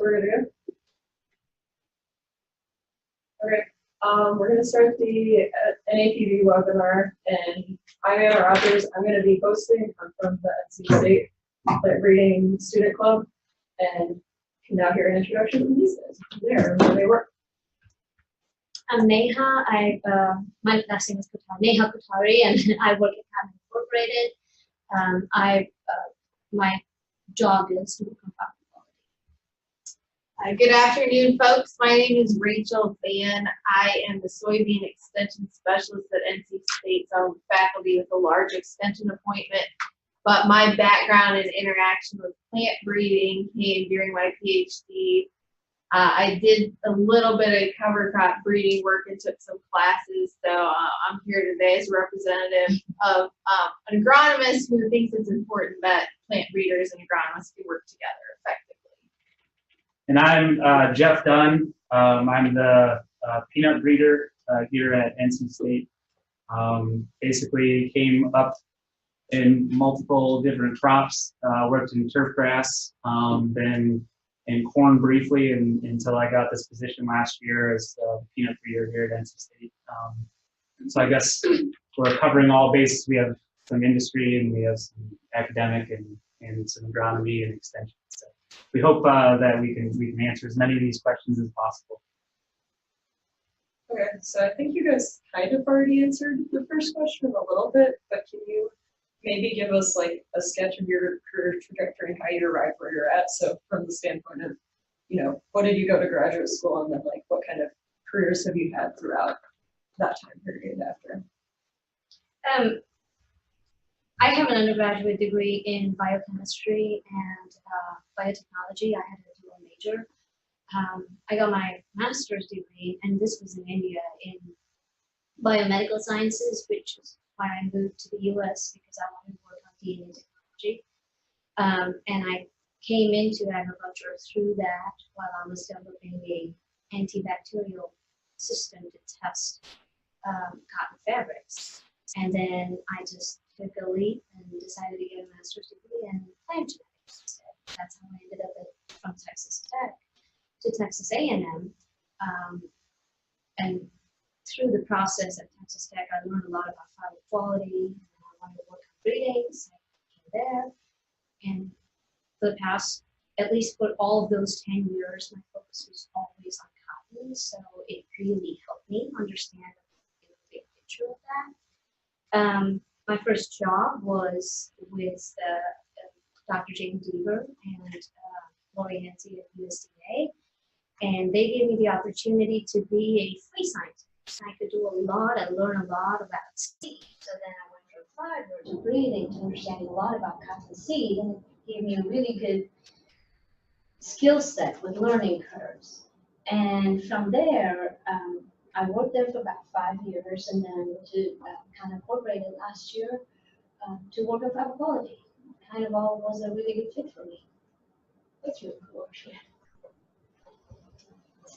further ado. Okay, we're going to start the NAPB webinar, and I'm our authors. I'm going to be hosting. I'm from the NC State Lit Reading Student Club, and you can now hear an introduction from these guys. There, where they work. I'm Neha. My last name is Neha Kutari, and I work at Patent Incorporated. My job is to work on patent quality. Good afternoon, folks. My name is Rachel Van. I am the soybean extension specialist at NC State, so I'm faculty with a large extension appointment. But my background and interaction with plant breeding came during my PhD. I did a little bit of cover crop breeding work and took some classes, so I'm here today as a representative of an agronomist who thinks it's important that plant breeders and agronomists can work together effectively. And I'm Jeff Dunn. I'm the peanut breeder here at NC State. Basically came up in multiple different crops, worked in turfgrass, then in corn briefly until I got this position last year as a peanut breeder here at NC State. So I guess we're covering all bases. We have some industry and we have some academic and some agronomy and extension. So we hope that we can answer as many of these questions as possible. Okay, so I think you guys kind of already answered the first question a little bit, but can you maybe give us like a sketch of your career trajectory and how you arrived where you're at? So from the standpoint of, you know, what did you go to graduate school, and then like what kind of careers have you had throughout that time period after? I have an undergraduate degree in biochemistry and biotechnology. I had a dual major. I got my master's degree, and this was in India, in biomedical sciences, which is why I moved to the US, because I wanted to work on DNA technology. And I came into agriculture through that while I was developing a antibacterial system to test cotton fabrics. And then I just took a leap and decided to get a master's degree in plant genetics instead. That's how I ended up from Texas Tech to Texas A&M. And through the process at Texas Tech, I learned a lot about fiber quality, and I wanted to work on breeding, so I came there. And for the past, at least for all of those 10 years, my focus was always on cotton, so it really helped me understand the big picture of that. My first job was with Dr. James Deaver and Lori Nancy at USDA, and they gave me the opportunity to be a free scientist. I could do a lot and learn a lot about seed. So then I went from fiber to breeding to understanding a lot about cotton seed, and it gave me a really good skill set with learning curves. And from there, I worked there for about 5 years, and then to kind of incorporated last year to work on fiber quality. Kind of all was a really good fit for me. That's really cool, actually.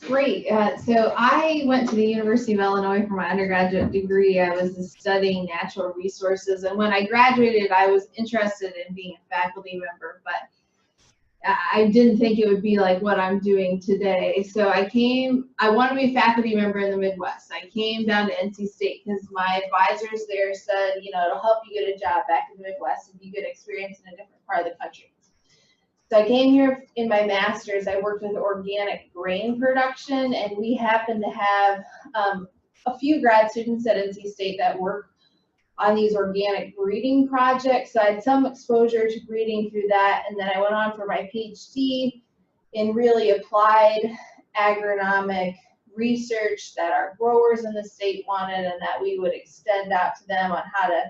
Great. So I went to the University of Illinois for my undergraduate degree. I was studying natural resources, and when I graduated, I was interested in being a faculty member, but I didn't think it would be like what I'm doing today. So I wanted to be a faculty member in the Midwest. I came down to NC State because my advisors there said, you know, it'll help you get a job back in the Midwest and be good experience in a different part of the country. So I came here in my master's. I worked with organic grain production, and we happened to have a few grad students at NC State that work on these organic breeding projects. So I had some exposure to breeding through that, and then I went on for my PhD in really applied agronomic research that our growers in the state wanted, and that we would extend out to them on how to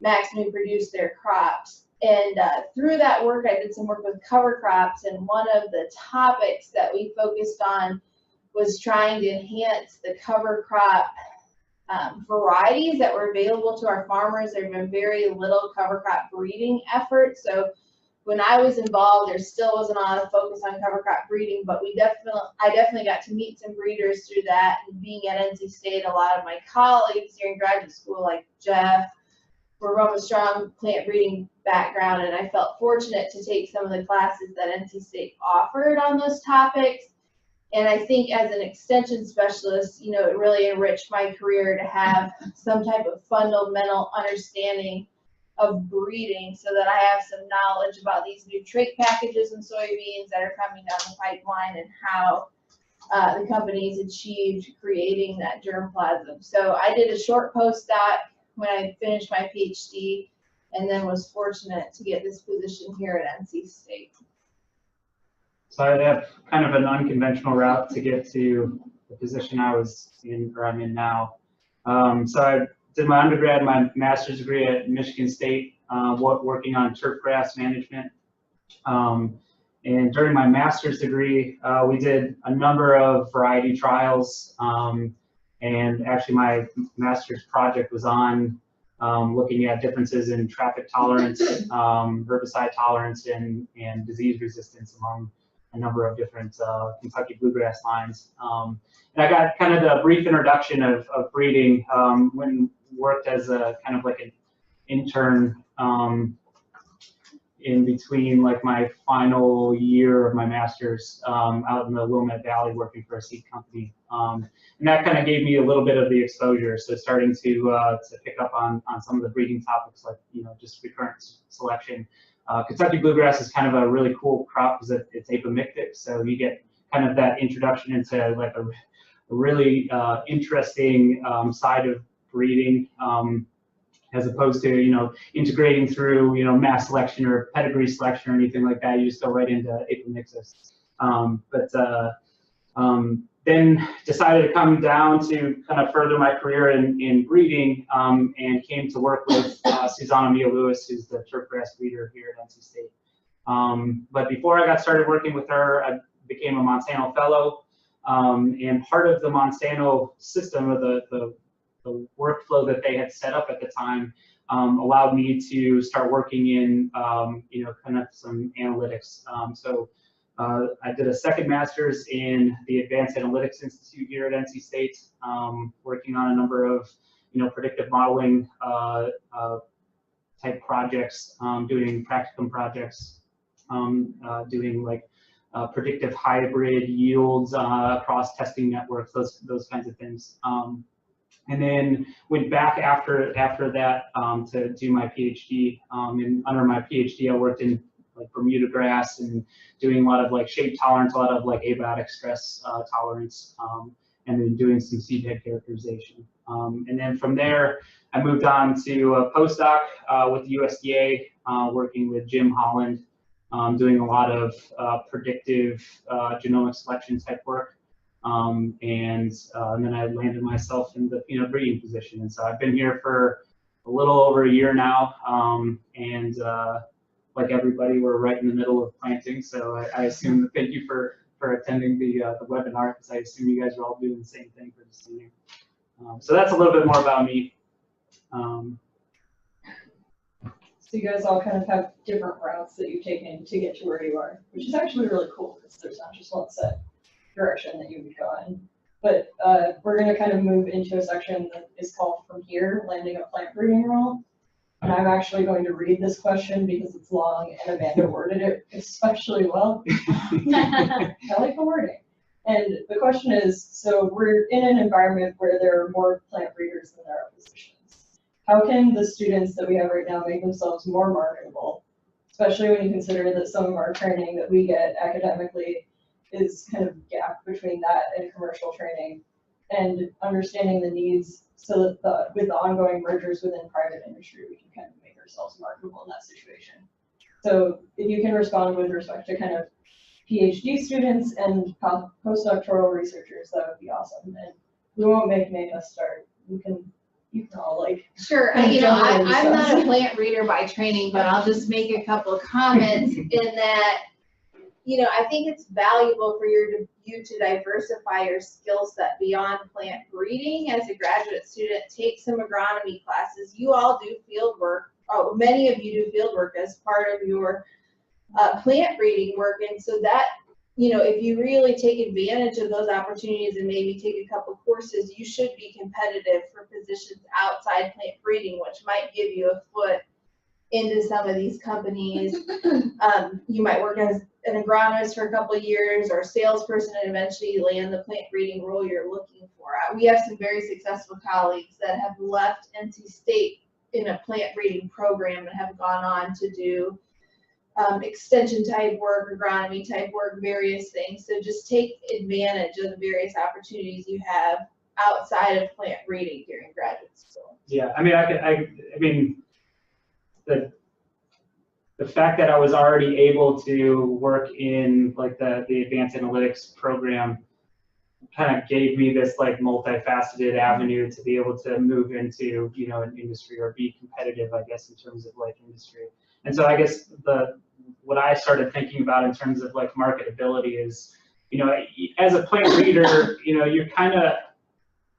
maximally produce their crops. And through that work, I did some work with cover crops, and one of the topics that we focused on was trying to enhance the cover crop varieties that were available to our farmers. There had been very little cover crop breeding effort. So when I was involved, there still wasn't a lot of focus on cover crop breeding, but I definitely got to meet some breeders through that. And being at NC State, a lot of my colleagues during graduate school, like Jeff, were from a strong plant breeding background, and I felt fortunate to take some of the classes that NC State offered on those topics. And I think as an extension specialist, you know, it really enriched my career to have some type of fundamental understanding of breeding so that I have some knowledge about these new trait packages in soybeans that are coming down the pipeline and how the companies achieved creating that germplasm. So I did a short postdoc when I finished my PhD, and then was fortunate to get this position here at NC State. So I have kind of an unconventional route to get to the position I was in, or I'm in now. So I did my undergrad, my master's degree at Michigan State, working on turf grass management. And during my master's degree, we did a number of variety trials. And actually my master's project was on looking at differences in traffic tolerance, herbicide tolerance, and disease resistance among a number of different Kentucky bluegrass lines. And I got kind of the brief introduction of breeding when worked as a kind of like an intern in between like my final year of my master's out in the Willamette Valley working for a seed company. And that kind of gave me a little bit of the exposure. So starting to pick up on some of the breeding topics, like, you know, just recurrent selection. Kentucky bluegrass is kind of a really cool crop because it's apomictic. So you get kind of that introduction into like a really interesting side of breeding. As opposed to, you know, integrating through, you know, mass selection or pedigree selection or anything like that. You just go right into apomixis. Then decided to come down to kind of further my career in breeding, and came to work with Susanna Mia-Lewis, who's the turfgrass breeder here at NC State. But before I got started working with her, I became a Monsanto fellow. And part of the Monsanto system, or the workflow that they had set up at the time, allowed me to start working in, you know, kind of some analytics. So I did a second master's in the Advanced Analytics Institute here at NC State, working on a number of, you know, predictive modeling type projects, doing practicum projects, doing like predictive hybrid yields across testing networks, those kinds of things. And then went back after that to do my PhD. And under my PhD, I worked in like Bermuda grass and doing a lot of like shade tolerance, a lot of like abiotic stress tolerance, and then doing some seed head characterization. And then from there, I moved on to a postdoc with the USDA, working with Jim Holland, doing a lot of predictive genomic selection type work. And then I landed myself in the peanut breeding position. And so I've been here for a little over a year now. And like everybody, we're right in the middle of planting. So I assume, thank you for attending the webinar, because I assume you guys are all doing the same thing for the senior. So that's a little bit more about me. So you guys all kind of have different routes that you've taken to get to where you are, which is actually really cool because there's not just one set direction that you would go in. But we're going to kind of move into a section that is called From Here, Landing a Plant Breeding Role. And I'm actually going to read this question because it's long and Amanda worded it especially well. I like the wording. And the question is, so we're in an environment where there are more plant breeders than there are physicians. How can the students that we have right now make themselves more marketable, especially when you consider that some of our training that we get academically is kind of gap between that and commercial training, and understanding the needs so that with the ongoing mergers within private industry, we can kind of make ourselves marketable in that situation. So if you can respond with respect to kind of PhD students and postdoctoral researchers, that would be awesome. And we won't make us start. You can all like. Sure, you know, I'm not a plant breeder by training, but I'll just make a couple of comments in that, you know, I think it's valuable for you to diversify your skill set beyond plant breeding. As a graduate student, take some agronomy classes. You all do field work. Oh, many of you do field work as part of your plant breeding work, and so that you know, if you really take advantage of those opportunities and maybe take a couple courses, you should be competitive for positions outside plant breeding, which might give you a foot into some of these companies. You might work as an agronomist for a couple of years or a salesperson and eventually land the plant breeding role you're looking for. We have some very successful colleagues that have left NC State in a plant breeding program and have gone on to do extension type work, agronomy type work, various things. So just take advantage of the various opportunities you have outside of plant breeding during graduate school. Yeah, I mean, the fact that I was already able to work in like the advanced analytics program kind of gave me this like multifaceted avenue to be able to move into, you know, an industry or be competitive, I guess, in terms of like industry. And so I guess what I started thinking about in terms of like marketability is, you know, as a plant breeder, you know, you kind of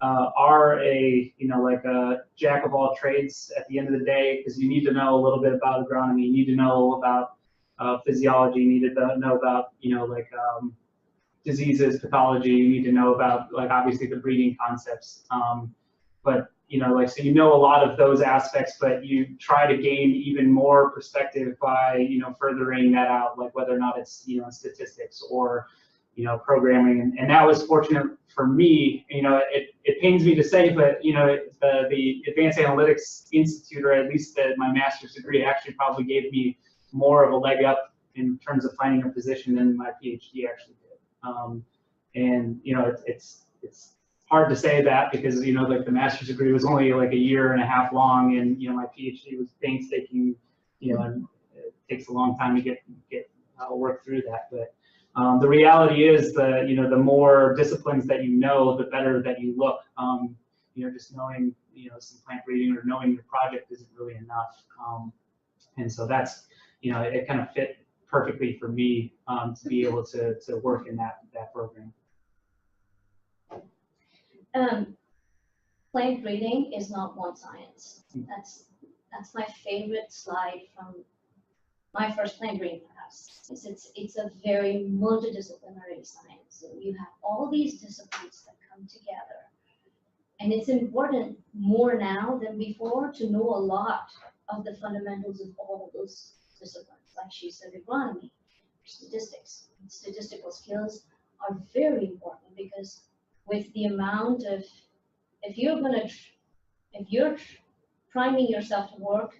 are a, you know, like a jack of all trades at the end of the day, because you need to know a little bit about agronomy, you need to know about physiology, you need to know about, you know, like diseases, pathology, you need to know about like obviously the breeding concepts. But you know, like, so you know a lot of those aspects, but you try to gain even more perspective by, you know, furthering that out, like whether or not it's, you know, statistics or, you know, programming. And that was fortunate for me. You know, it pains me to say, but, you know, the Advanced Analytics Institute, or at least my master's degree, actually probably gave me more of a leg up in terms of finding a position than my PhD actually did. And, you know, it's hard to say that because, you know, like the master's degree was only like a year and a half long, and, you know, my PhD was painstaking, you know, and it takes a long time to get work through that. But the reality is you know, the more disciplines that you know, the better that you look. You know, just knowing, you know, some plant breeding or knowing your project isn't really enough. And so that's, you know, it kind of fit perfectly for me to be able to work in that program. Plant breeding is not one science. That's my favorite slide from my first plant breeding class. It's a very multidisciplinary science. So you have all these disciplines that come together. And it's important more now than before to know a lot of the fundamentals of all of those disciplines, like she said, agronomy, statistics. Statistical skills are very important because with the amount of, if you're priming yourself to work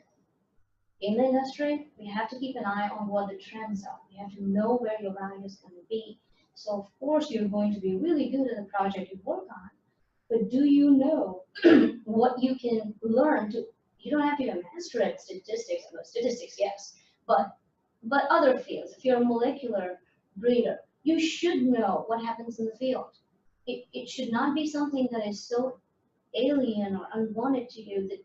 in the industry, we have to keep an eye on what the trends are. You have to know where your value is going to be. So of course you're going to be really good at the project you work on, but do you know what you can learn to, you don't have to be a master at statistics, yes, but other fields. If you're a molecular breeder, you should know what happens in the field. It should not be something that is so alien or unwanted to you that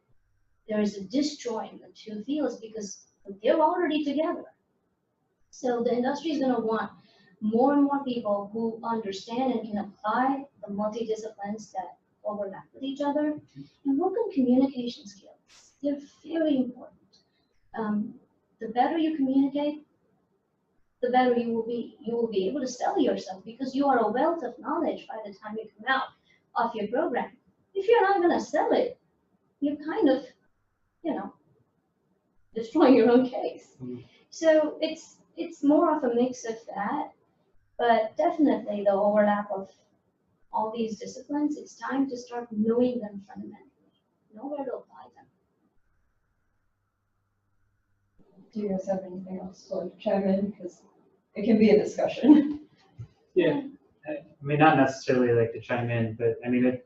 there is a disjoint in the two fields because they're already together. So the industry is going to want more and more people who understand and can apply the multidisciplines that overlap with each other and work on communication skills. They're very important. The better you communicate, the better you will be. You will be able to sell yourself because you are a wealth of knowledge by the time you come out of your program. If you're not going to sell it, you're kind of, you know, destroying your own case. So it's more of a mix of that, but definitely the overlap of all these disciplines, it's time to start knowing them fundamentally, know where to apply them. Do you guys have anything else to like chime in? Because it can be a discussion. Yeah, I mean, not necessarily like to chime in, but I mean,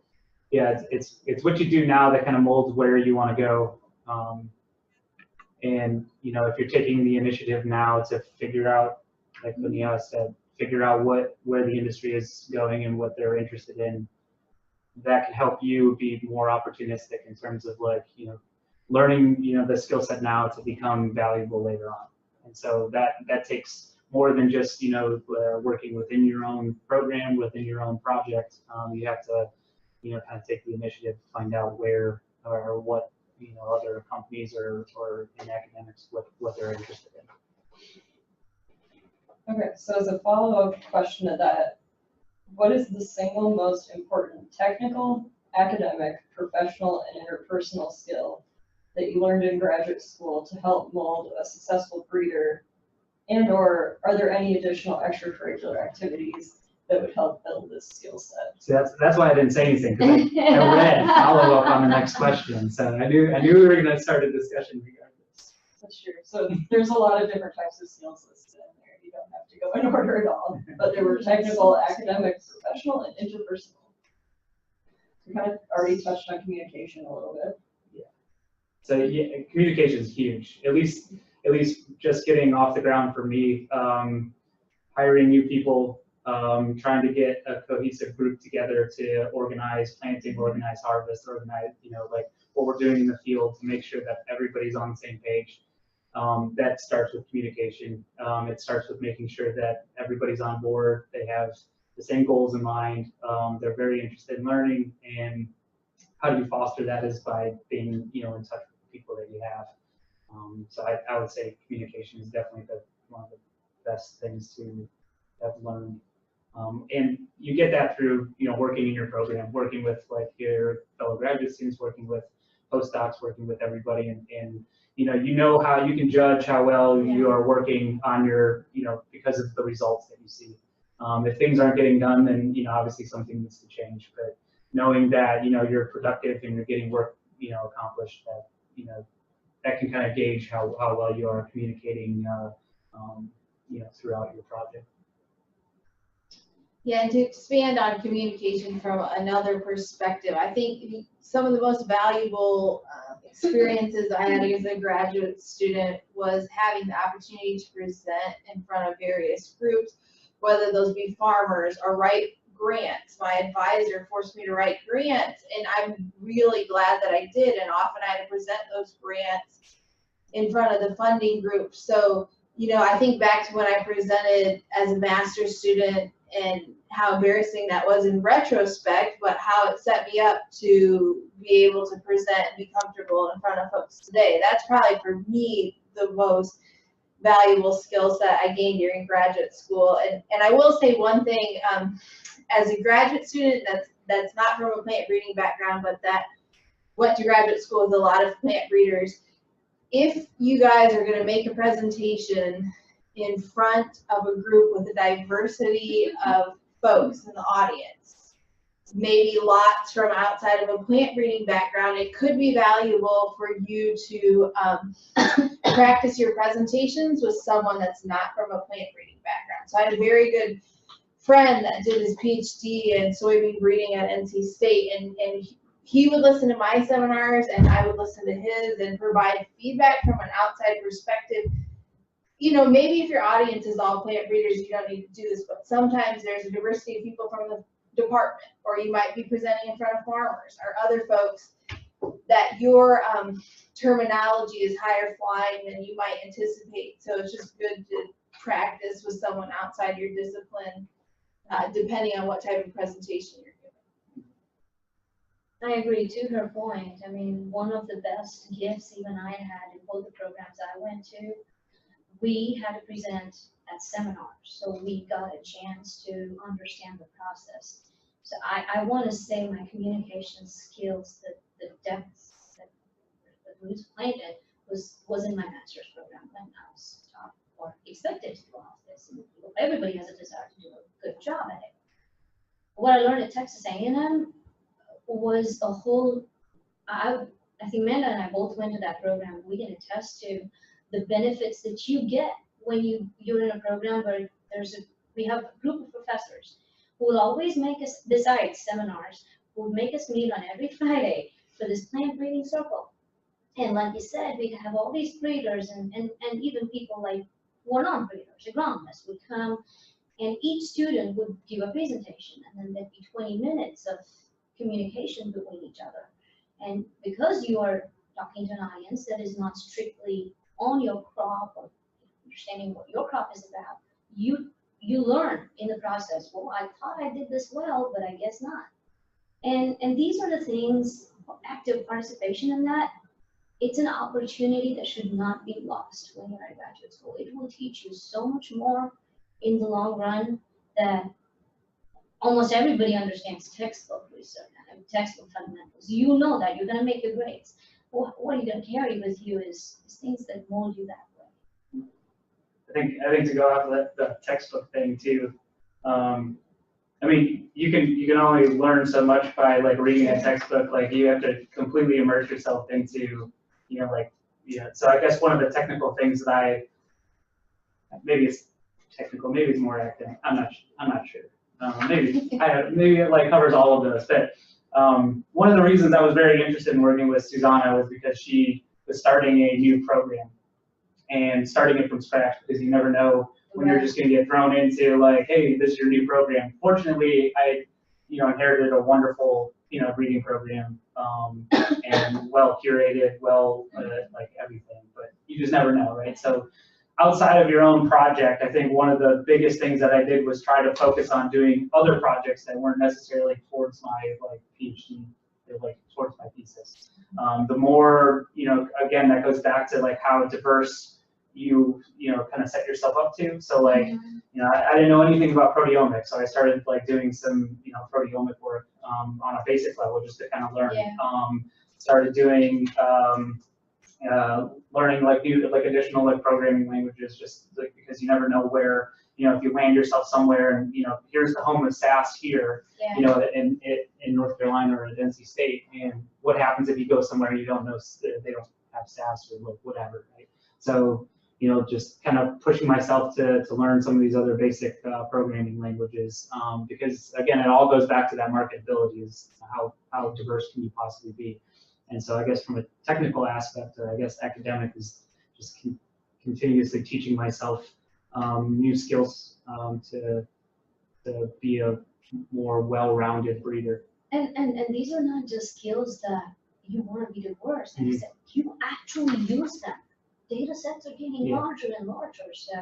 it's what you do now that kind of molds where you want to go. And you know, if you're taking the initiative now to figure out, like Linnea said, figure out where the industry is going and what they're interested in, that can help you be more opportunistic in terms of like, you know, learning, you know, the skill set now to become valuable later on. And so that takes more than just, you know, working within your own program, within your own project. You have to, you know, kind of take the initiative to find out where or what, you know, other companies or in academics, what they're interested in. Okay, so as a follow-up question to that, what is the single most important technical, academic, professional, and interpersonal skill that you learned in graduate school to help mold a successful breeder? And or are there any additional extracurricular activities that would help build this skill set? So that's why I didn't say anything, because I read follow up on the next question. So I knew we were going to start a discussion regardless. That's true. So there's a lot of different types of skills listed in there. You don't have to go in order at all. But there were technical, academic, professional, and interpersonal. We kind of already touched on communication a little bit. Yeah. So yeah, communication is huge. At least just getting off the ground for me. Hiring new people, trying to get a cohesive group together to organize planting, organize harvest, organize, like what we're doing in the field to make sure that everybody's on the same page. That starts with communication. It starts with making sure that everybody's on board. They have the same goals in mind. They're very interested in learning, and how do you foster that is by being, in touch with the people that you have. So I would say communication is definitely one of the best things to have learned. And you get that through, working in your program, working with like your fellow graduate students, working with postdocs, working with everybody, and how you can judge how well you are working on your, because of the results that you see. If things aren't getting done, then, obviously something needs to change, but knowing that, you're productive and you're getting work, accomplished, that, that can kind of gauge how well you are communicating, throughout your project. Yeah, and to expand on communication from another perspective, I think some of the most valuable experiences I had as a graduate student was having the opportunity to present in front of various groups, whether those be farmers or write grants. My advisor forced me to write grants, and I'm really glad that I did, and often I had to present those grants in front of the funding group. So, I think back to when I presented as a master's student and how embarrassing that was in retrospect, but how it set me up to be able to present and be comfortable in front of folks today. That's probably for me the most valuable skill set I gained during graduate school. And I will say one thing, as a graduate student that's not from a plant breeding background, but that went to graduate school with a lot of plant breeders, if you guys are going to make a presentation in front of a group with a diversity of folks in the audience, maybe lots from outside of a plant breeding background, it could be valuable for you to practice your presentations with someone that's not from a plant breeding background. So I had a very good friend that did his PhD in soybean breeding at NC State, and he would listen to my seminars and I would listen to his and provide feedback from an outside perspective. Maybe if your audience is all plant breeders, you don't need to do this, but sometimes there's a diversity of people from the department, or you might be presenting in front of farmers or other folks that your terminology is higher flying than you might anticipate. So it's just good to practice with someone outside your discipline, depending on what type of presentation you're giving. I agree to her point. I mean, one of the best gifts even I had in both the programs I went to, we had to present at seminars. So we got a chance to understand the process. So I want to say my communication skills, the depth that Bruce planted was in my master's program when I was taught or expected to go off this. And everybody has a desire to do a good job at it. What I learned at Texas A&M was a whole, I think Amanda and I both went to that program. We can attest to the benefits that you get when you're in a program where we have a group of professors who will always make us, besides seminars, who will make us meet on every Friday for this plant breeding circle. And like you said, we have all these breeders and even people like who are non-breeders, agronomists would come, and each student would give a presentation, and then there'd be 20 minutes of communication between each other. And because you are talking to an audience that is not strictly on your crop or understanding what your crop is about, you learn in the process. Well, I thought I did this well, but I guess not. And these are the things, active participation in that, it's an opportunity that should not be lost when you're at graduate school. It will teach you so much more in the long run that almost everybody understands textbook research and textbook fundamentals. You know that you're going to make your grades. What you're going to carry with you is things that mold you that way. I think to go off of the textbook thing too. I mean, you can only learn so much by like reading a textbook. Like you have to completely immerse yourself into, So I guess one of the technical things that maybe it's technical, maybe it's more academic. I'm not sure. Maybe it like covers all of those. But one of the reasons I was very interested in working with Susanna was because she was starting a new program and starting it from scratch, because you never know when you're just going to get thrown into like, hey, this is your new program. Fortunately, I inherited a wonderful reading program and well curated, like everything. But you just never know, right? So outside of your own project, I think one of the biggest things that I did was try to focus on doing other projects that weren't necessarily towards my like PhD, like towards my thesis. The more, again, that goes back to like how diverse you kind of set yourself up to. So like, I didn't know anything about proteomics, so I started like doing some, proteomic work on a basic level just to kind of learn. Yeah. Started doing learning like additional like programming languages, just like because you never know where, if you land yourself somewhere and here's the home of SAS here, in North Carolina or at NC State, and what happens if you go somewhere and you don't know, they don't have SAS or like whatever, right? So just kind of pushing myself to learn some of these other basic programming languages, because again, it all goes back to that marketability, is how diverse can you possibly be. And so I guess from a technical aspect, or I guess academic, is just continuously teaching myself new skills to be a more well-rounded breeder. And these are not just skills that you want to be the worst. Like I said, you actually use them. Data sets are getting larger and larger. So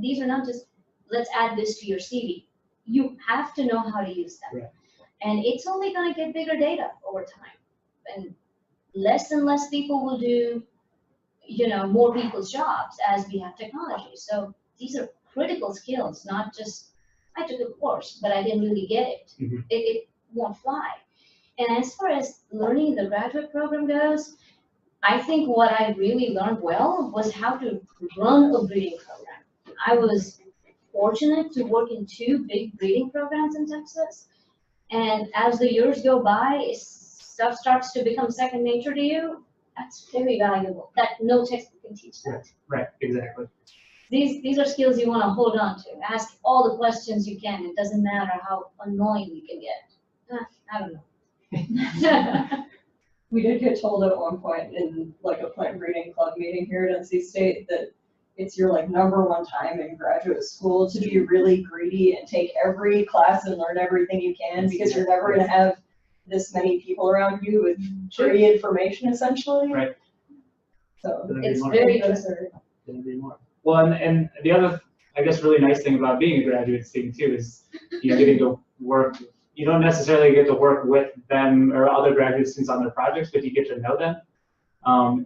these are not just, let's add this to your CV. You have to know how to use them. Right. And it's only going to get bigger data over time. And less people will do, more people's jobs as we have technology. So these are critical skills, not just, I took a course, but I didn't really get it. It won't fly. And as far as learning in the graduate program goes, I think what I really learned well was how to run a breeding program. I was fortunate to work in 2 big breeding programs in Texas. And as the years go by, stuff starts to become second nature to you. That's very valuable. That no textbook can teach that. Right, exactly. These are skills you want to hold on to. Ask all the questions you can. It doesn't matter how annoying you can get. I don't know. We did get told at one point in like a plant breeding club meeting here at NC State that it's your like #1 time in graduate school to be really greedy and take every class and learn everything you can, because you're never going to have this many people around you with free information essentially. Right. So it's very true. Well, and the other, I guess, really nice thing about being a graduate student too is getting to work. You don't necessarily get to work with them or other graduate students on their projects, but you get to know them.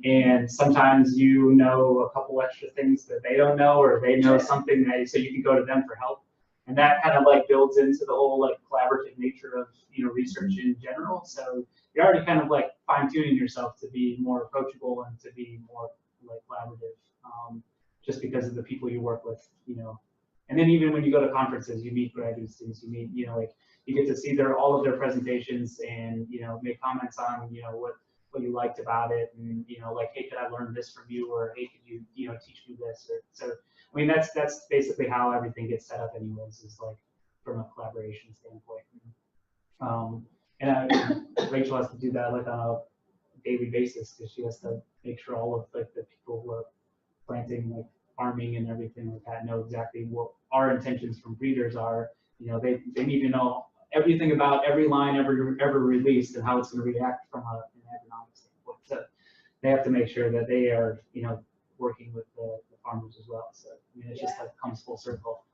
And sometimes a couple extra things that they don't know, or they know something so you can go to them for help. And that kind of like builds into the whole like collaborative nature of research in general. So you're already kind of like fine-tuning yourself to be more approachable and to be more like collaborative, just because of the people you work with, And then even when you go to conferences, you meet graduate students, you meet, like you get to see all of their presentations and make comments on what you liked about it, and like, hey, could I learn this from you, or hey, could you teach me this, or so. I mean, that's basically how everything gets set up anyways, is like from a collaboration standpoint. And Rachel has to do that like on a daily basis, because she has to make sure all of like the people who are planting, like farming and everything like that, know exactly what our intentions from breeders are. They need to know everything about every line ever released and how it's going to react from an agronomic standpoint. So they have to make sure that they are, working with the farmers as well. So I mean, it's just like comes full circle.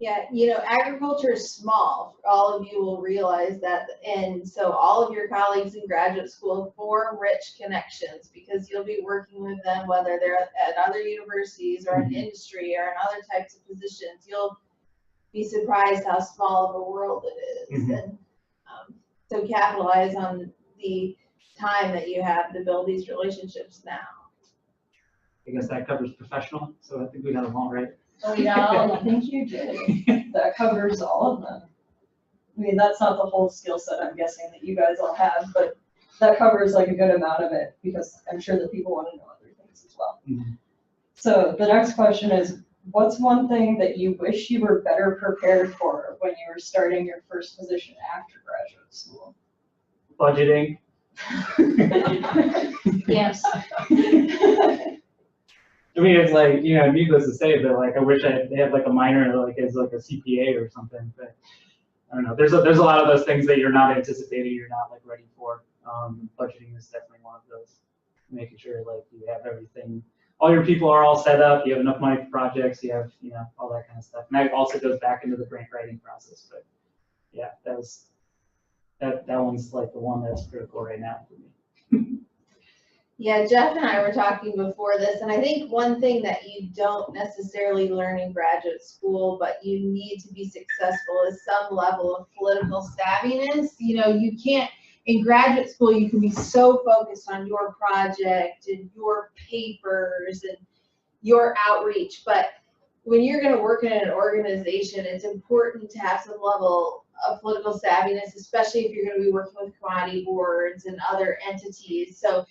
Yeah, agriculture is small. All of you will realize that. And so all of your colleagues in graduate school form rich connections because you'll be working with them, whether they're at other universities or in industry or in other types of positions. You'll be surprised how small of a world it is. And so capitalize on the time that you have to build these relationships now. I guess that covers professional, so I think we got them all right. Oh, yeah, I think you did. That covers all of them. I mean, that's not the whole skill set I'm guessing that you guys all have, but that covers like a good amount of it because I'm sure that people want to know other things as well. So the next question is, what's one thing that you wish you were better prepared for when you were starting your first position after graduate school? Budgeting. Yes. I mean, it's like, needless to say, but like, I wish I had like a minor, like as like a CPA or something, but I don't know. There's a lot of those things that you're not anticipating, you're not like ready for. Budgeting is definitely one of those. Making sure like you have everything, all your people are all set up, you have enough money for projects, you have, all that kind of stuff. And that also goes back into the grant writing process, but yeah, that one's like the one that's critical right now for me. Yeah, Jeff and I were talking before this, and I think one thing that you don't necessarily learn in graduate school, but you need to be successful is some level of political savviness. You can't, in graduate school, you can be so focused on your project and your papers and your outreach, but when you're going to work in an organization, it's important to have some level of political savviness, especially if you're going to be working with commodity boards and other entities. So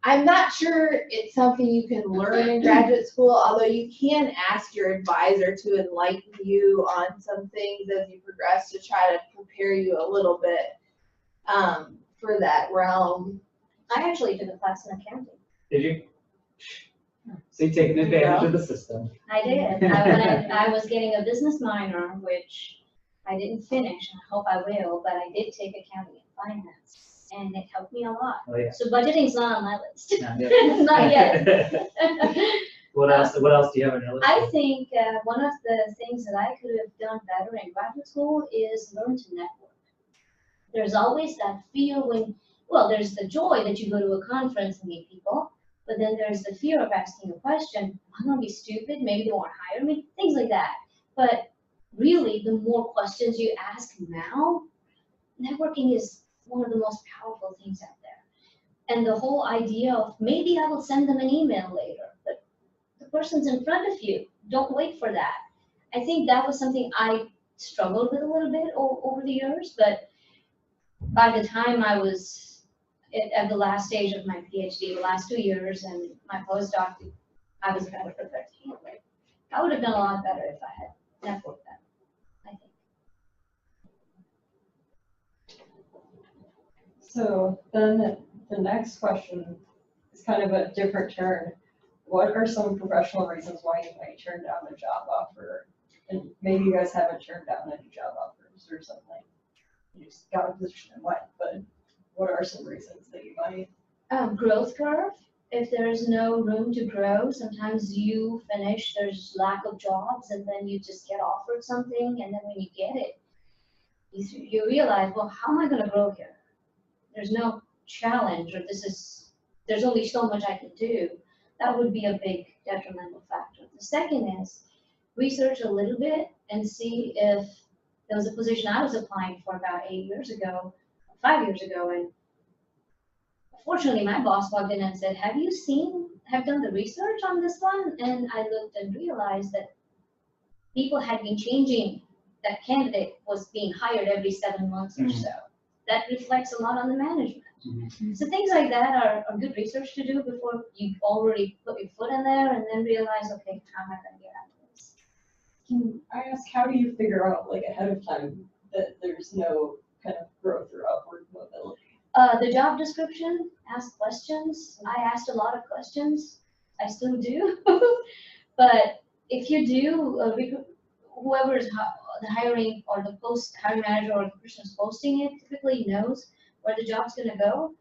I'm not sure it's something you can learn in graduate school, although you can ask your advisor to enlighten you on some things as you progress to try to prepare you a little bit for that realm. I actually took a class in accounting. Did you? So you're taking advantage of the system. I did. I was getting a business minor, which I didn't finish, and I hope I will, but I did take accounting and finance, and it helped me a lot. Oh, yeah. So budgeting's not on my list. Not yet. Not yet. What else do you have on your list? I think one of the things that I could have done better in graduate school is learn to network. There's always that fear there's the joy that you go to a conference and meet people, but then there's the fear of asking a question. I'm gonna be stupid, maybe they won't hire me, things like that. But really, the more questions you ask now, networking is one of the most powerful things out there. And the whole idea of maybe I will send them an email later, but the person's in front of you, don't wait for that. I think that was something I struggled with a little bit over the years, but by the time I was at the last stage of my PhD, the last 2 years, and my postdoc, I was better prepared to handle it. I would have done a lot better if I had networked that, I think. So then the next question is kind of a different turn. What are some professional reasons why you might turn down a job offer? And maybe you guys haven't turned down any job offers or something. You just got a position and went, but what are some reasons that you might? Growth curve. If there's no room to grow, sometimes you finish, there's lack of jobs, and then you just get offered something, and then when you get it, you realize, well, how am I going to grow here? There's no challenge, or there's only so much I can do. That would be a big detrimental factor. The second is research a little bit and see if there was a position I was applying for about 5 years ago, and fortunately my boss walked in and said, have done the research on this one? And I looked and realized that people had been changing, that candidate was being hired every 7 months or so. That reflects a lot on the management. So things like that are good research to do before you already put your foot in there and then realize, okay, how am I going to get out of this? Can I ask, how do you figure out like ahead of time that there's no kind of growth or upward mobility? The job description, ask questions. I asked a lot of questions. I still do. But if you do, whoever is the hiring or the hiring manager or the person who's posting it typically knows where the job's going to go,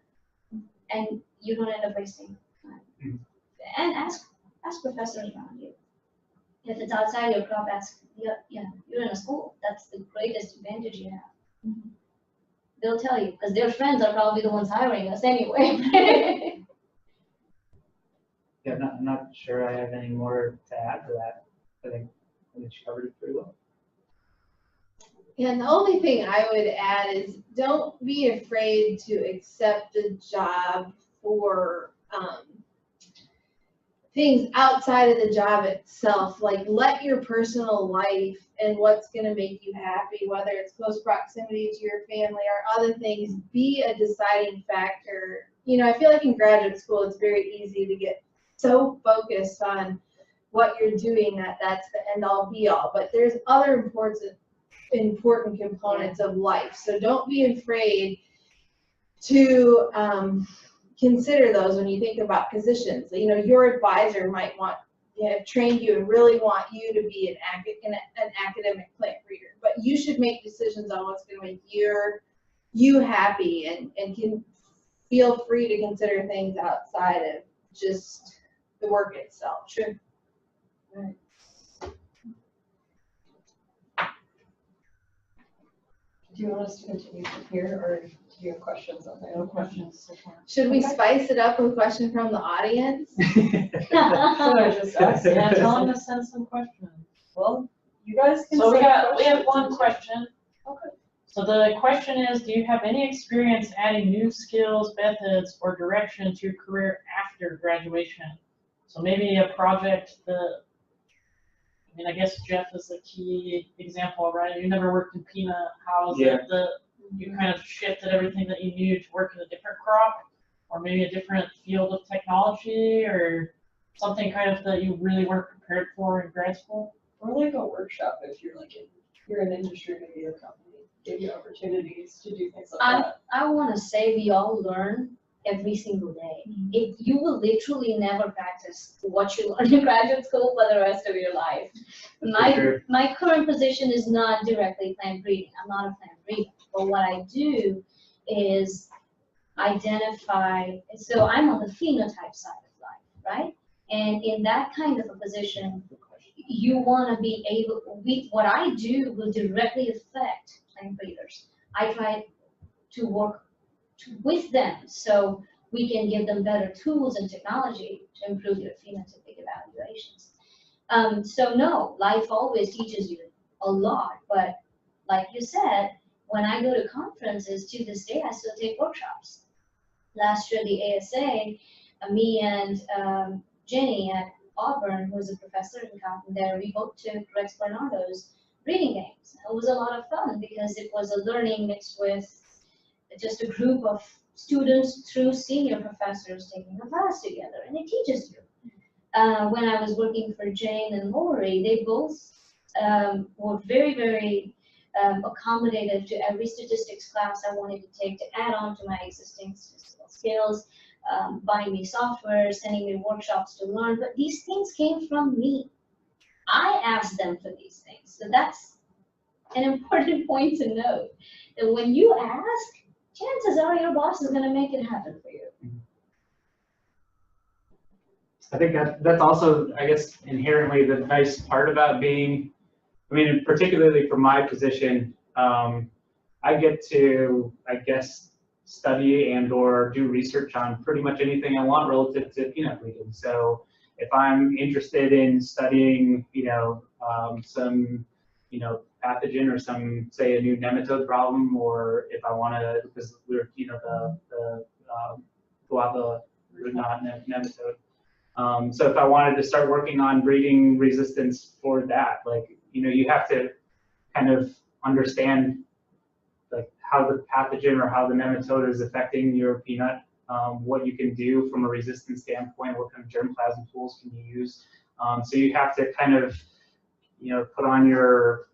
and you don't end up wasting time. And ask professors around you. If it's outside your crop, you're in a school. That's the greatest advantage you have. They'll tell you, because their friends are probably the ones hiring us anyway. Yeah, I'm not sure I have any more to add to that. I think she covered it pretty well. Yeah, and the only thing I would add is don't be afraid to accept a job for things outside of the job itself. Like, let your personal life and what's going to make you happy, whether it's close proximity to your family or other things, be a deciding factor. You know, I feel like in graduate school, it's very easy to get so focused on what you're doing that that's the end all be all. But there's other important components of life. So don't be afraid to consider those when you think about positions. You know, your advisor might want have trained you and really want you to be an academic plant breeder, but you should make decisions on what's going to make you happy, and can feel free to consider things outside of just the work itself. Sure. Right. Do you want us to continue from here, or do you have questions on there? No questions so far. Should we Okay. spice it up with a question from the audience? Should I just ask? Yeah, tell them to send some questions. Well, you guys can. So we send have questions one into- question. Okay. So the question is, do you have any experience adding new skills, methods, or direction to your career after graduation? So maybe a project that, I mean, I guess Jeff is a key example, right? You never worked in peanut. How is it that you kind of shifted everything that you knew to work in a different crop, or maybe a different field of technology, or something kind of that you really weren't prepared for in grad school? Or like a workshop if you're like you're in industry, maybe a company give you opportunities to do things like that. I want to say we all learn every single day. If you will literally never practice what you learn in graduate school for the rest of your life. My current position is not directly plant breeding. I'm not a plant breeder. But what I do is identify, so I'm on the phenotype side of life, right? And in that kind of a position, you want to be able, what I do will directly affect plant breeders. I try to work with them so we can give them better tools and technology to improve their phenotypic evaluations. So no, life always teaches you a lot, but like you said, when I go to conferences, to this day, I still take workshops. Last year, the ASA, me and Jenny at Auburn, who was a professor in Cotton there, we both took Rex Bernardo's breeding games. It was a lot of fun because it was a learning mixed with just a group of students through senior professors taking a class together, and it teaches you. When I was working for Jane and Lori, they both were very, very accommodative to every statistics class I wanted to take to add on to my existing statistical skills, buying me software, sending me workshops to learn, but these things came from me. I asked them for these things, so that's an important point to note, that when you ask, chances are your boss is going to make it happen for you. I think that's also, I guess, inherently the nice part about being, I mean, particularly for my position, I get to, I guess, study and or do research on pretty much anything I want relative to peanut breeding. So if I'm interested in studying, some, pathogen or some, say, a new nematode problem, or if I want to, because we're, the guava root knot nematode. So if I wanted to start working on breeding resistance for that, you have to kind of understand how the pathogen or how the nematode is affecting your peanut, what you can do from a resistance standpoint, what kind of germplasm tools can you use. So you have to kind of, put on your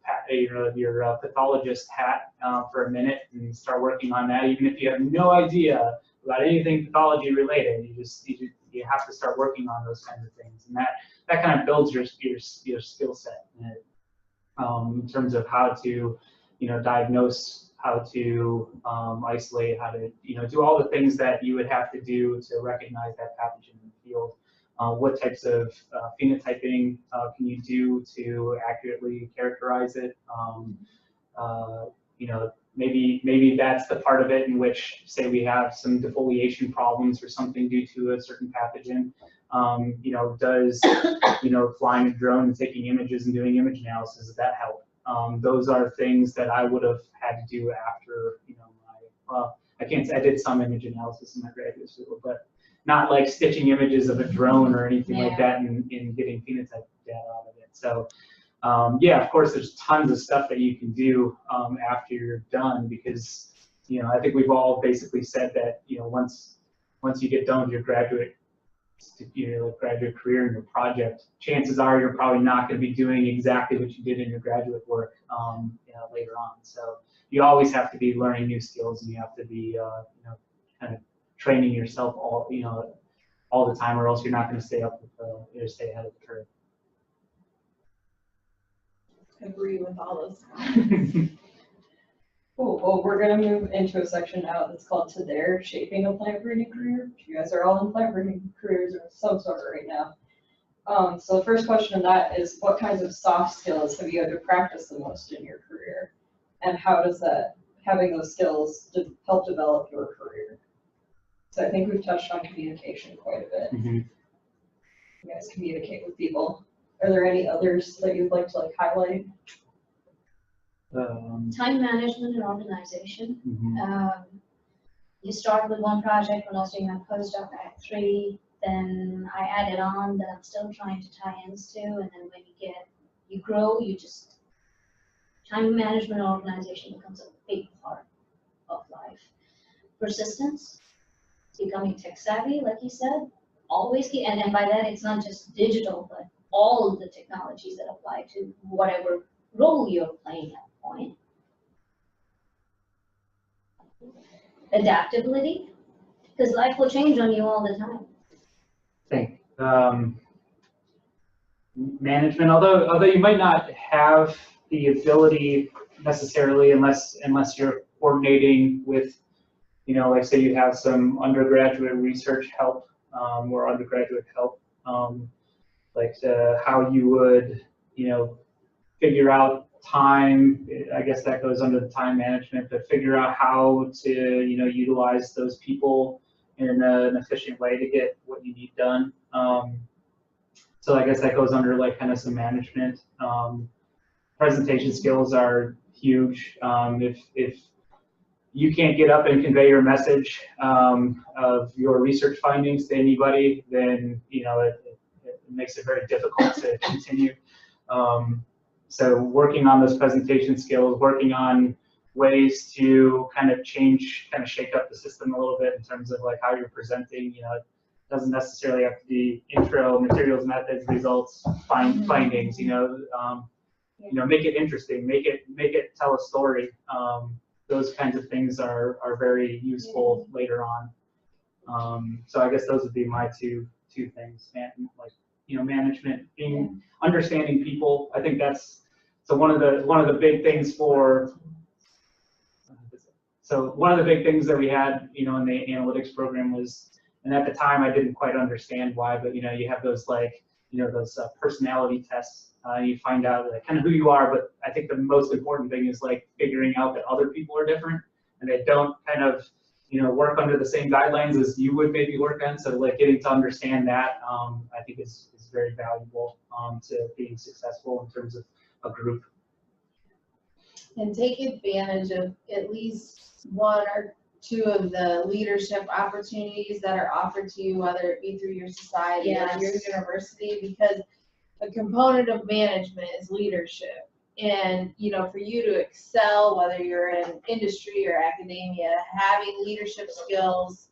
pathologist hat for a minute and start working on that, even if you have no idea about anything pathology related. You have to start working on those kinds of things, and that kind of builds your skill set in terms of how to diagnose, how to isolate, how to do all the things that you would have to do to recognize that pathogen in the field. what types of phenotyping can you do to accurately characterize it? You know, maybe that's the part of it in which, say, we have some defoliation problems or something due to a certain pathogen. You know, does, you know, flying a drone and taking images and doing image analysis, does that help? Those are things that I would have had to do after, you know, well, I can't say I did some image analysis in my graduate school, but not like stitching images of a drone or anything like that and getting phenotype data out of it. So yeah, of course, there's tons of stuff that you can do after you're done, because, you know, I think we've all basically said that, you know, once you get done with your graduate career and your project, chances are you're probably not going to be doing exactly what you did in your graduate work you know, later on. So you always have to be learning new skills, and you have to be you know, kind of training yourself all the time, or else you're not going to stay up with stay ahead of the curve. Agree with all those. Cool. Well, we're going to move into a section now that's called To There, Shaping a Plant Breeding Career. You guys are all in plant breeding careers of some sort right now. So the first question of that is, what kinds of soft skills have you had to practice the most in your career? And how does that, having those skills, help develop your career? So I think we've touched on communication quite a bit. Mm-hmm. You guys communicate with people. Are there any others that you'd like to highlight? Time management and organization. Mm-hmm. You start with one project. When I was doing my postdoc, I had 3. Then I added on that I'm still trying to tie ends to. And then when you grow, time management and organization becomes a big part of life. Persistence, becoming tech savvy, like you said, always keep, and by that it's not just digital, but all of the technologies that apply to whatever role you're playing at the point. Adaptability, because life will change on you all the time. I think management, although you might not have the ability necessarily, unless you're coordinating with, you know, like say you have some undergraduate research help or undergraduate help, like how you would, you know, figure out time. I guess that goes under the time management, but figure out how to, you know, utilize those people in an efficient way to get what you need done. So I guess that goes under like kind of some management. Presentation skills are huge. If you can't get up and convey your message of your research findings to anybody, then, you know, it makes it very difficult to continue. So working on those presentation skills, working on ways to kind of shake up the system a little bit in terms of like how you're presenting. You know, it doesn't necessarily have to be intro, materials, methods, results, findings. You know, make it interesting, make it tell a story. Those kinds of things are very useful later on. So I guess those would be my two things, like, you know, management, understanding people. I think that's one of the big things one of the big things that we had, you know, in the analytics program was, and at the time I didn't quite understand why, but, you know, you have those like, you know, those personality tests. You find out like kind of who you are, but I think the most important thing is like figuring out that other people are different and they don't kind of, you know, work under the same guidelines as you would maybe work on. So like getting to understand that, I think is very valuable to being successful in terms of a group. And take advantage of at least 1 or 2 of the leadership opportunities that are offered to you, whether it be through your society or your university, because a component of management is leadership. And, you know, for you to excel, whether you're in industry or academia, having leadership skills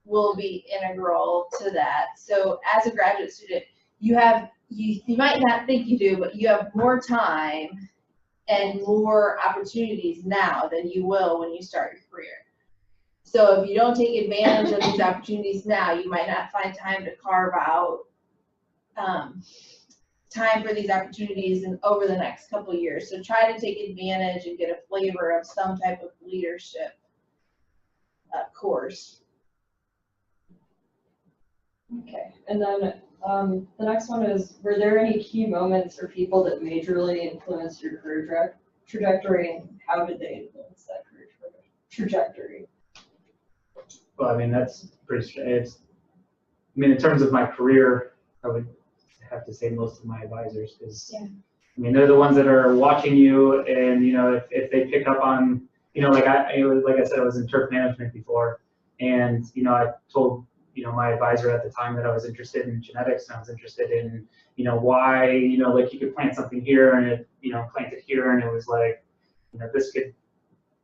will be integral to that. So as a graduate student, you might not think you do, but you have more time and more opportunities now than you will when you start your career. So if you don't take advantage of these opportunities now, you might not find time to carve out time for these opportunities over the next couple of years. So try to take advantage and get a flavor of some type of leadership course. Okay, and then the next one is, were there any key moments or people that majorly influenced your career trajectory, and how did they influence that career trajectory? Well, I mean, that's pretty straight. I mean, in terms of my career, I would have to say most of my advisors, because Yeah. I mean, they're the ones that are watching you, and you know, if they pick up on, you know, like I said, I was in turf management before, and you know, I told my advisor at the time that I was interested in genetics, and I was interested in, why, like you could plant something here and it, planted here, and it was like, this could,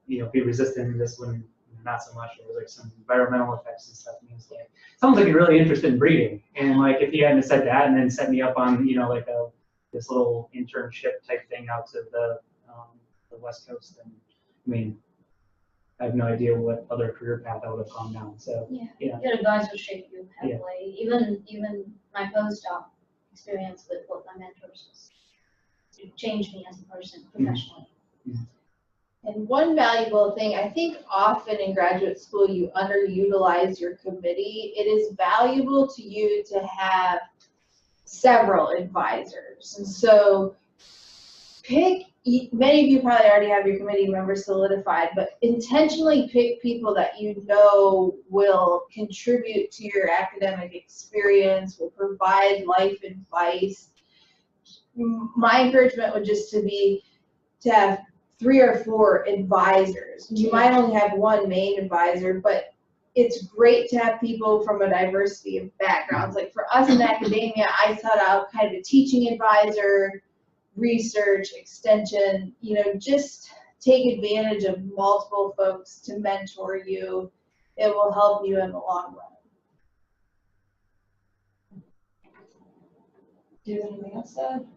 be resistant, and this one not so much. There was like some environmental effects and stuff. And he was like, sounds like you're really interested in breeding. And like, if he hadn't said that and then set me up on, like this little internship type thing out to the West Coast, then I mean, I have no idea what other career path I would have gone down. So Yeah, yeah. your advisors shape you heavily. Even my postdoc experience with both my mentors changed me as a person professionally. Mm-hmm. And one valuable thing, I think often in graduate school you underutilize your committee. It is valuable to you to have several advisors. And so many of you probably already have your committee members solidified, but intentionally pick people that you know will contribute to your academic experience, will provide life advice. My encouragement would just to have 3 or 4 advisors. You might only have one main advisor, but it's great to have people from a diversity of backgrounds. Like for us in academia, I sought out kind of a teaching advisor, research, extension, just take advantage of multiple folks to mentor you. It will help you in the long run. Do you have anything else to add?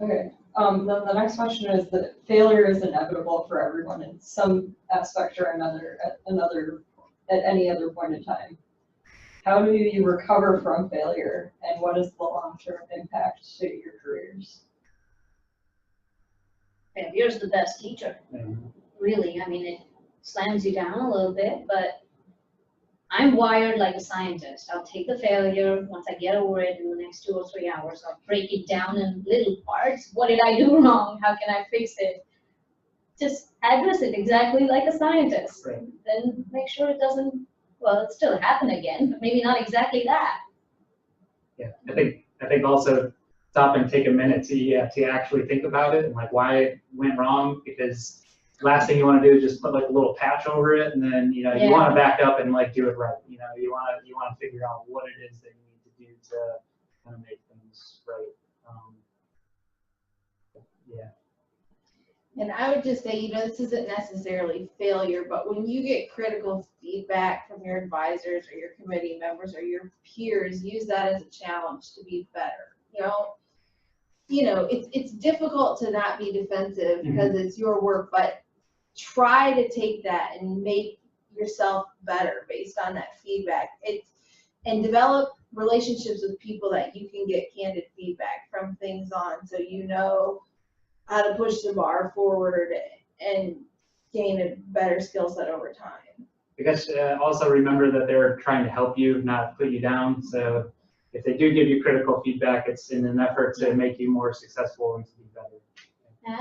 Okay, then the next question is that failure is inevitable for everyone in some aspect or another at any other point in time. How do you recover from failure, and what is the long-term impact to your careers? Failure is the best teacher, really. I mean, it slams you down a little bit, but I'm wired like a scientist. I'll take the failure. Once I get over it in the next 2 or 3 hours, I'll break it down in little parts. What did I do wrong? How can I fix it? Just address it exactly like a scientist. Right. Then make sure it doesn't, well, it still happen again, but maybe not exactly that. Yeah, I think also stop and take a minute to actually think about it and like why it went wrong, because last thing you want to do is just put like a little patch over it, and then you want to back up and like do it right. You want to figure out what it is that you need to do to kind of make things right. Yeah. And I would just say, this isn't necessarily failure, but when you get critical feedback from your advisors or your committee members or your peers, use that as a challenge to be better. It's difficult to not be defensive because it's your work, but try to take that and make yourself better based on that feedback. And develop relationships with people that you can get candid feedback from things on, so you know how to push the bar forward and gain a better skill set over time. I guess also remember that they're trying to help you, not put you down. So if they do give you critical feedback, it's in an effort to make you more successful and to be better.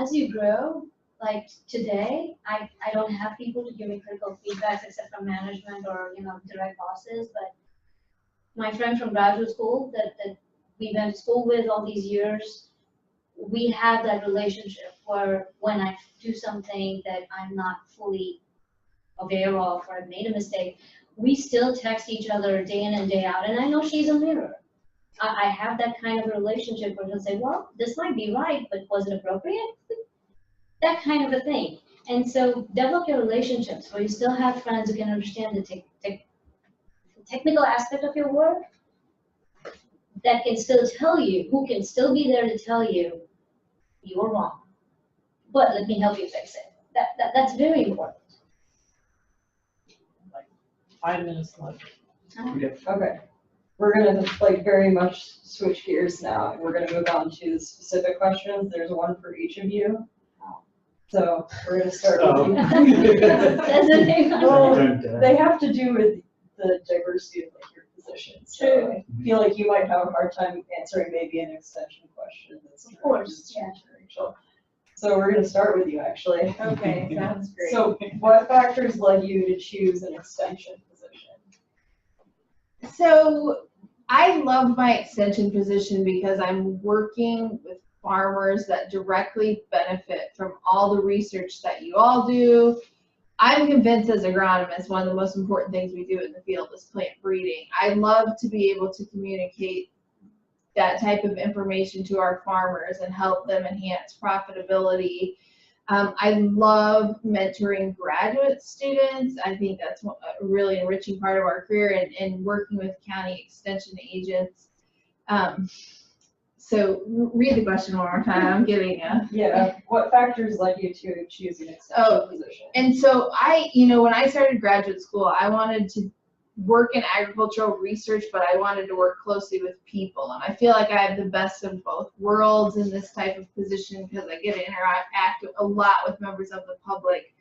As you grow, like today, I don't have people to give me critical feedback except from management or direct bosses, but my friend from graduate school that we went to school with all these years, we have that relationship where when I do something that I'm not fully aware of or I've made a mistake, we still text each other day in and day out, and I know she's a mirror. I have that kind of a relationship where she'll say, well, this might be right, but was it appropriate? That kind of a thing. And so develop your relationships where you still have friends who can understand the technical aspect of your work, that can still tell you, who can still be there to tell you, you're wrong, but let me help you fix it. That's very important. Like 5 minutes left. Okay, we're gonna very much switch gears now, and we're gonna move on to the specific questions. There's one for each of you. So we're gonna start with you. That's the thing. Well, they have to do with the diversity of your positions. So I feel like you might have a hard time answering maybe an extension question. That's Of course, yeah. Rachel. So we're going to start with you, actually. Okay, sounds great. So what factors led you to choose an extension position? So I love my extension position because I'm working with farmers that directly benefit from all the research that you all do. I'm convinced as agronomists, one of the most important things we do in the field is plant breeding. I love to be able to communicate that type of information to our farmers and help them enhance profitability. I love mentoring graduate students. I think that's a really enriching part of our career, and working with county extension agents. So read the question one more time. I'm getting a. Yeah. What factors led you to choose an extension position? And so when I started graduate school, I wanted to work in agricultural research, but I wanted to work closely with people. And I feel like I have the best of both worlds in this type of position because I get to interact a lot with members of the public,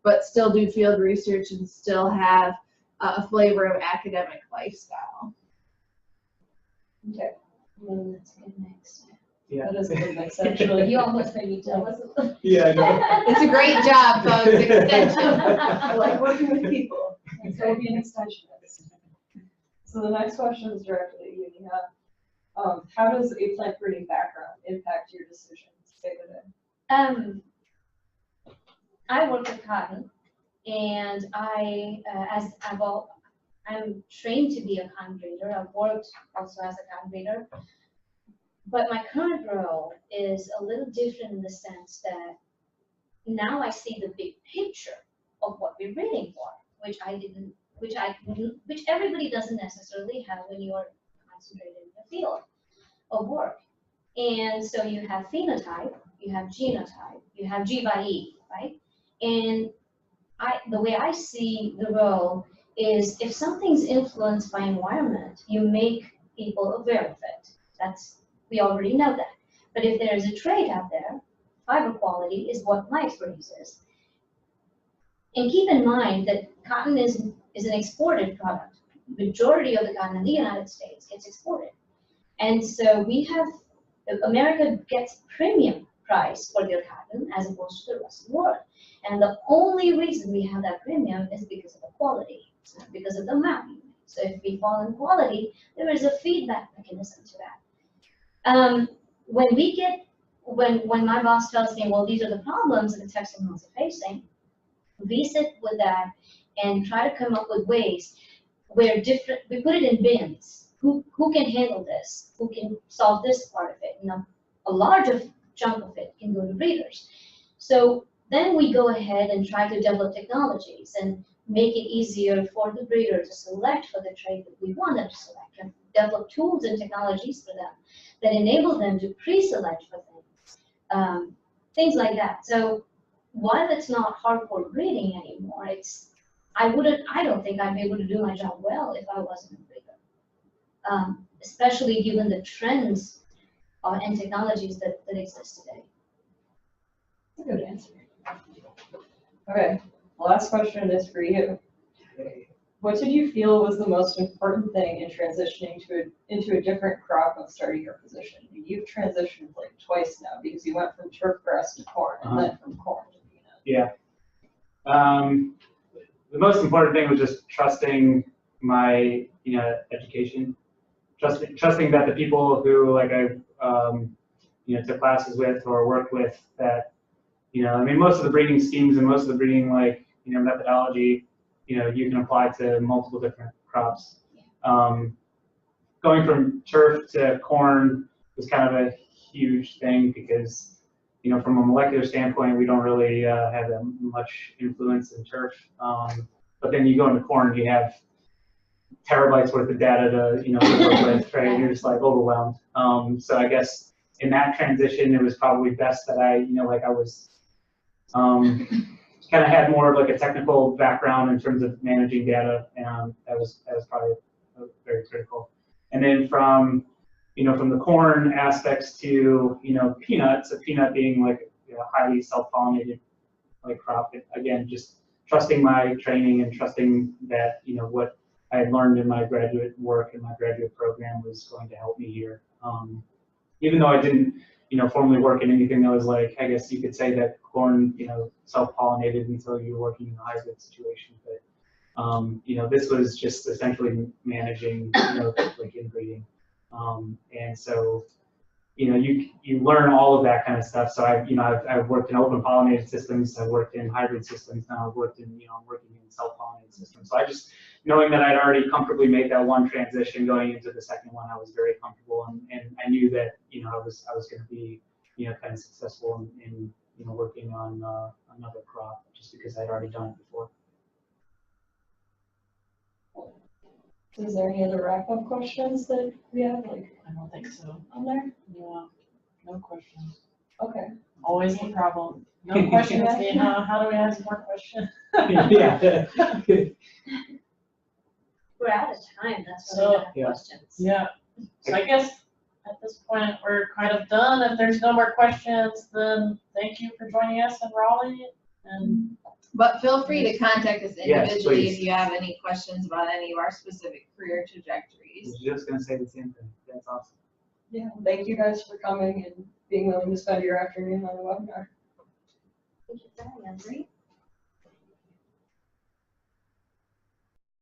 but still do field research and still have a flavor of academic lifestyle. Okay. That's a good mix. Yeah. That is a good mix, actually. You almost made me jealous. Yeah, I know. It's a great job, folks. Extension. I like working with people. So we'll be an extensionist. So the next question is directed at you, Nina. How does a plant breeding background impact your decisions? Say with it. I work with cotton, and I'm trained to be a cotton breeder. I've worked also as a cotton breeder, but my current role is a little different in the sense that now I see the big picture of what we're breeding for, which everybody doesn't necessarily have when you are concentrated in the field of work. And so you have phenotype, you have genotype, you have G by E, right? And the way I see the role is if something's influenced by environment, you make people aware of it. We already know that. But if there's a trait out there, fiber quality is what my expertise is. And keep in mind that cotton is an exported product. Majority of the cotton in the United States gets exported. And so America gets premium price for their cotton as opposed to the rest of the world. And the only reason we have that premium is because of the quality. It's not because of the amount. So if we fall in quality, there is a feedback mechanism to that. When my boss tells me, well, these are the problems that the Texas mills are facing, we sit with that and try to come up with ways where we put it in bins. Who can handle this? Who can solve this part of it? A larger chunk of it can go to breeders. So then we go ahead and try to develop technologies and make it easier for the breeder to select for the trait that we want them to select, and develop tools and technologies for them that enable them to pre-select for things, things like that. So while it's not hardcore breeding anymore, I don't think I'd be able to do my job well if I wasn't a breeder, especially given the trends and technologies that exist today. That's a good answer. Okay, the last question is for you. What did you feel was the most important thing in transitioning into a different crop when starting your position? You've transitioned like twice now because you went from turfgrass to corn and then from corn to peanut. Yeah. The most important thing was just trusting my, education, trusting that the people who I took classes with or worked with, that, most of the breeding schemes and most of the breeding methodology, you can apply to multiple different crops. Going from turf to corn was kind of a huge thing because, from a molecular standpoint, we don't really have that much influence in turf. But then you go into corn, you have terabytes worth of data to, work with, right? And you're just like overwhelmed. So I guess in that transition, it was probably best that I was kind of had more of like a technical background in terms of managing data, and that was probably very critical. And then from the corn aspects to peanuts, a peanut being like a highly self-pollinated crop. Again, just trusting my training and trusting that what I had learned in my graduate work and my graduate program was going to help me here. Even though I didn't, formally work in anything that was like, I guess you could say that corn, self-pollinated until you're working in a hybrid situation. But, this was just essentially managing, like inbreeding. And so, you learn all of that kind of stuff. So I've worked in open pollinated systems. I've worked in hybrid systems. Now I've worked in, I'm working in self-pollinated systems. So I just, knowing that I'd already comfortably made that one transition going into the second one, I was very comfortable, and I knew that, I was going to be, kind of successful in working on another crop just because I'd already done it before. Is there any other wrap-up questions that we have, like, I don't think so. on there? Yeah, no questions. Okay. Always the problem. No questions, how do we ask more questions? Yeah. We're out of time, that's why So, we have yeah. questions. Yeah, so I guess at this point, we're kind of done. If there's no more questions, then thank you for joining us in Raleigh. And But feel free to contact us Yes, individually please. if you have any questions about any of our specific career I trajectories. was just going to say the same thing. That's awesome. Yeah, thank you guys for coming and being willing to spend your afternoon on the webinar. Thank you for having us.